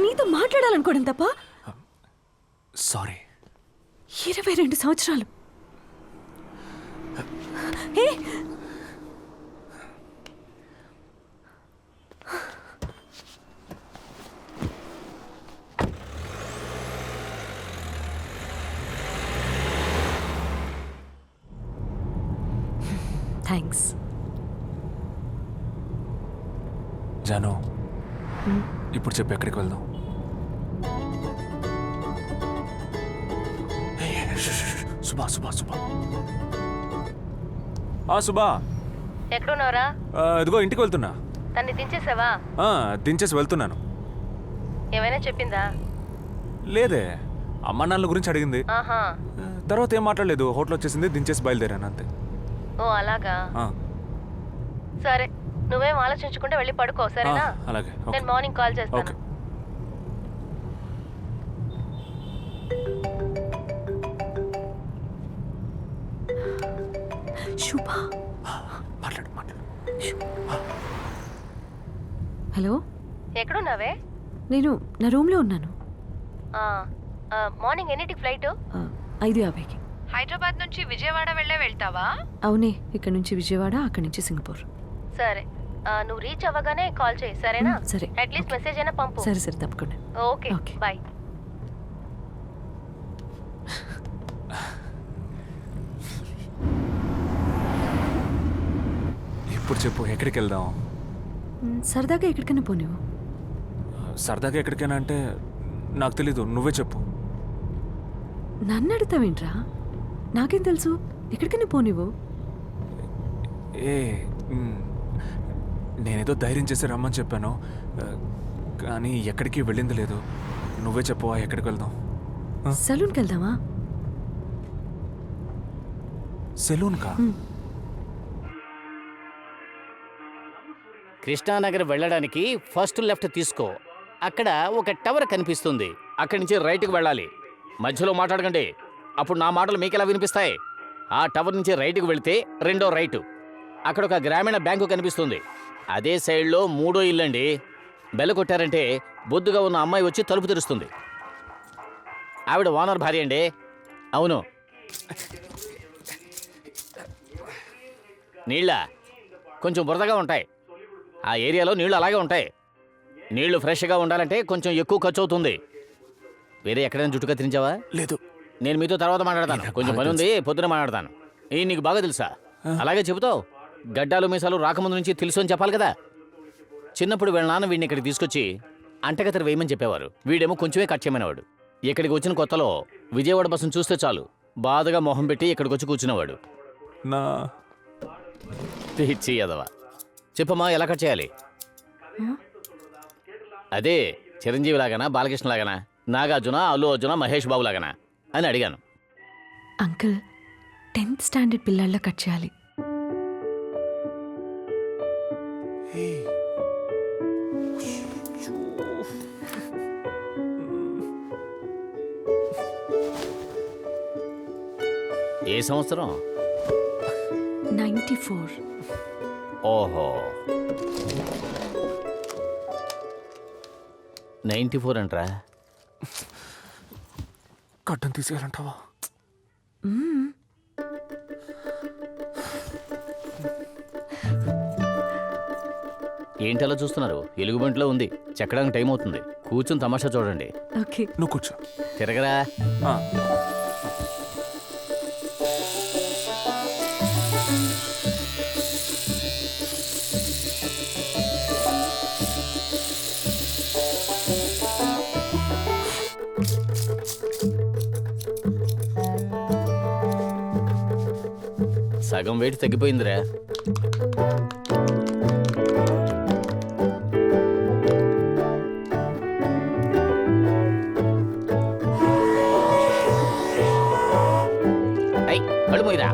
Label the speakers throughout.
Speaker 1: నీతో మాట్లాడాలనుకోవడం తప్ప.
Speaker 2: సారీ.
Speaker 1: 22 సంవత్సరాలు. ఏ థ్యాంక్స్.
Speaker 2: జాను, ఇప్పుడు చెప్పు ఎక్కడికి వెళ్దాం? సుబా సుబా సుబా. సుబా,
Speaker 3: ఎక్కడున్నారా?
Speaker 2: ఇదిగో ఇంటికి వెళ్తున్నా.
Speaker 3: తన్ని దించేసావా?
Speaker 2: దించేసి వెళ్తున్నాను.
Speaker 3: ఏమైనా చెప్పిందా?
Speaker 2: లేదే, అమ్మ నాన్నల గురించి అడిగింది. తర్వాత ఏం మాట్లాడలేదు. హోటల్ వచ్చేసింది, దించేసి బయలుదేరాను అంతే.
Speaker 3: ఓ అలాగా. సరే, నువ్వేం ఆలోచించుకుంటే వెళ్ళి పడుకో, సరేనా?
Speaker 2: అలాగే.
Speaker 3: నేను మార్నింగ్ కాల్ చేస్తాను.
Speaker 1: శుభా,
Speaker 2: మాట్లాడు మాట్లాడు.
Speaker 1: హలో,
Speaker 3: ఎక్కడున్నావే?
Speaker 1: నేను నా రూమ్లో ఉన్నాను.
Speaker 3: మార్నింగ్ ఎన్నిటికి ఫ్లైట్?
Speaker 1: 5:50కి.
Speaker 3: హైదరాబాద్ నుంచి విజయవాడ వెళ్తావా?
Speaker 1: అవునే, ఇక్కడ నుంచి విజయవాడ, అక్కడి నుంచి సింగపూర్.
Speaker 3: సరే, నువ్వు రీచ్ అవ్వగానే కాల్ చేయి, సరేనా?
Speaker 1: సరే.
Speaker 3: అట్లీస్ట్ మెసేజ్ అయినా పంపు.
Speaker 1: సరే సరే, తప్పకుండా.
Speaker 3: Okay, bye.
Speaker 2: ఇప్పుడు చెప్పు ఎక్కడికి వెళ్దాం?
Speaker 1: సరదాగా ఎక్కడికైనా పోనివ్వు.
Speaker 2: సరదాగా ఎక్కడికైనా అంటే నాకు తెలీదు, నువ్వే చెప్పు.
Speaker 1: నన్ను అడుగుతావేంట్రా? నాకేం తెలుసు, ఎక్కడికైనా పోనివ్వు.
Speaker 2: నేనేదో ధైర్యం చేసి రమ్మని చెప్పాను, కానీ ఎక్కడికి వెళ్ళింది లేదు. నువ్వే చెప్పవా ఎక్కడికి వెళ్దాం?
Speaker 1: సలూన్కి వెళ్దామా?
Speaker 2: సెలూన్కా?
Speaker 4: కృష్ణానగర్ వెళ్ళడానికి ఫస్ట్ లెఫ్ట్ తీసుకో. అక్కడ ఒక టవర్ కనిపిస్తుంది. అక్కడి నుంచి రైట్కి వెళ్ళాలి. మధ్యలో మాట్లాడకండి, అప్పుడు నా మాటలు మీకెలా వినిపిస్తాయి. ఆ టవర్ నుంచి రైట్కి వెళితే రెండో రైటు. అక్కడ ఒక గ్రామీణ బ్యాంకు కనిపిస్తుంది. అదే సైడ్లో మూడో ఇల్లండి. బెల్ల కొట్టారంటే బొద్దుగా ఉన్న అమ్మాయి వచ్చి తలుపు తెరుస్తుంది. ఆవిడ ఓనర్ భార్య అండి. అవును. నీళ్ళ కొంచెం బురదగా ఉంటాయి. ఆ ఏరియాలో నీళ్లు అలాగే ఉంటాయి. నీళ్లు ఫ్రెష్గా ఉండాలంటే కొంచెం ఎక్కువ ఖర్చు అవుతుంది. వేరే ఎక్కడైనా జుట్టు కత్తిరించావా?
Speaker 2: లేదు.
Speaker 4: నేను మీతో తర్వాత మాట్లాడతాను, కొంచెం పని ఉంది, పొద్దున మాట్లాడతాను. నీకు బాగా తెలుసా? అలాగే చెబుతావు. గడ్డాలు మీసాలు రాకముందు నుంచి తెలుసు అని చెప్పాలి కదా. చిన్నప్పుడు వీళ్ళ నాన్న వీడిని ఇక్కడికి తీసుకొచ్చి అంటగత్తర వేయమని చెప్పేవారు. వీడేమో కొంచెమే కట్ చేయమనేవాడు. ఇక్కడికి వచ్చిన కొత్తలో విజయవాడ బస్సును చూస్తే చాలు బాధగా మొహం పెట్టి ఇక్కడికి వచ్చి కూర్చునేవాడు. పిచ్చి ఎదవా. చెప్పమ్మా, ఎలా కట్ చేయాలి? అదే చిరంజీవి లాగానా, బాలకృష్ణ లాగానా, నాగార్జున, అల్లు అర్జున, మహేష్ బాబు లాగానా అని అడిగాను.
Speaker 1: అంకుల్, 10th స్టాండర్డ్ పిల్లల్లా కట్ చేయాలి.
Speaker 4: ఏ సంవత్సరం?
Speaker 1: 94.
Speaker 4: ఓహో, 94 అంటరా?
Speaker 2: కట్టం తీసేయాలంటావా?
Speaker 4: ఏంటి అలా చూస్తున్నారు? ఎలుగుబంటిలో ఉంది, చెక్కడానికి టైం అవుతుంది. కూర్చుని తమాషా చూడండి.
Speaker 1: ఓకే,
Speaker 2: నువ్వు కూర్చో.
Speaker 4: తిరగరా. సగం వెయిట్ తగ్గిపోయిందిరా. కళ్ళు పోయిరా.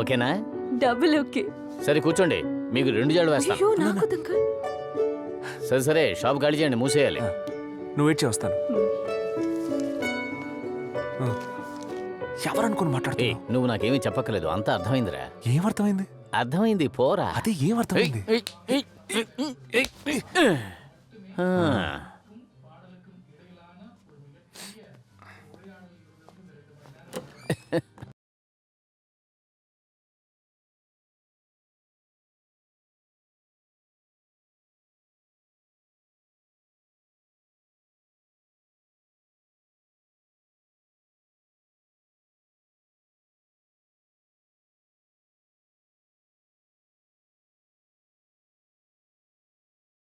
Speaker 4: ఓకేనా?
Speaker 1: Double okay.
Speaker 4: సరే కూర్చోండి, మీకు 2 జాళ్ళు వేస్తాను.
Speaker 1: అయ్యో నాకు అంకుల్.
Speaker 4: సరే సరే, షాప్ ఖాళీ చేయండి, మూసేయాలి.
Speaker 2: నువ్వు వెయిట్ చేయి, వస్తాను. ఎవరనుకుని
Speaker 4: ఏ
Speaker 2: మాట్లాడుతున్నావు?
Speaker 4: నువ్వు నాకేమీ చెప్పక్కలేదు, అంతా అర్థమైందిరా.
Speaker 2: ఏమర్థమైంది?
Speaker 4: అర్థమైంది, పోరా.
Speaker 2: అదే ఏమర్థమైంది?
Speaker 4: ఆ.